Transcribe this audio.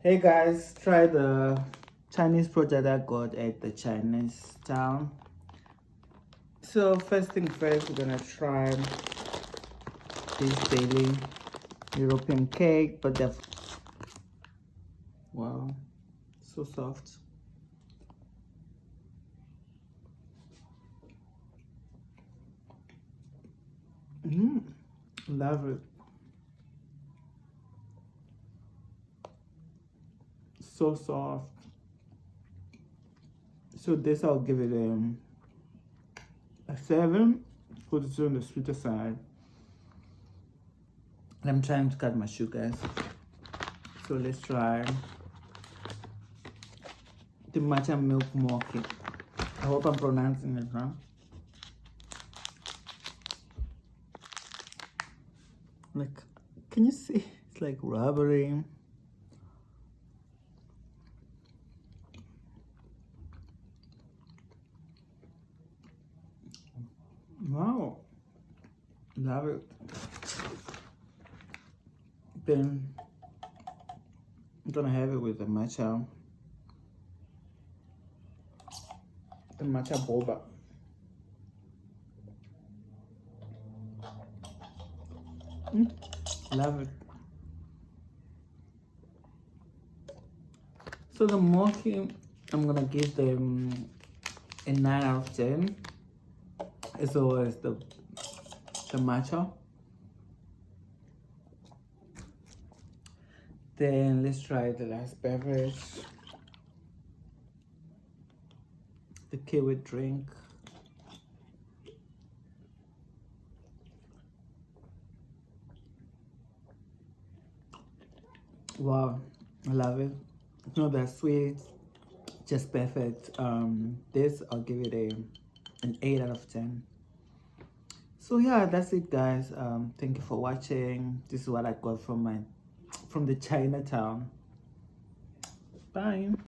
Hey guys, try the Chinese project I got at the Chinese town. So first thing first, we're gonna try this daily European cake, but they're wow, so soft. Love it. So soft. So this I'll give it a 7. Put it on the sweeter side. And I'm trying to cut my sugars. So let's try the matcha milk mochi. I hope I'm pronouncing it right. Like, can you see? It's like rubbery. Wow, love it. Then I'm gonna have it with the matcha boba. Love it. So the mochi, I'm gonna give them a 9 out of 10. As always, the matcha. Then let's try the last beverage, the kiwi drink. Wow, I love it. It's not that sweet, just perfect. This I'll give it an 8 out of 10. So yeah, that's it guys. Thank you for watching. This is what I got from the Chinatown. Bye.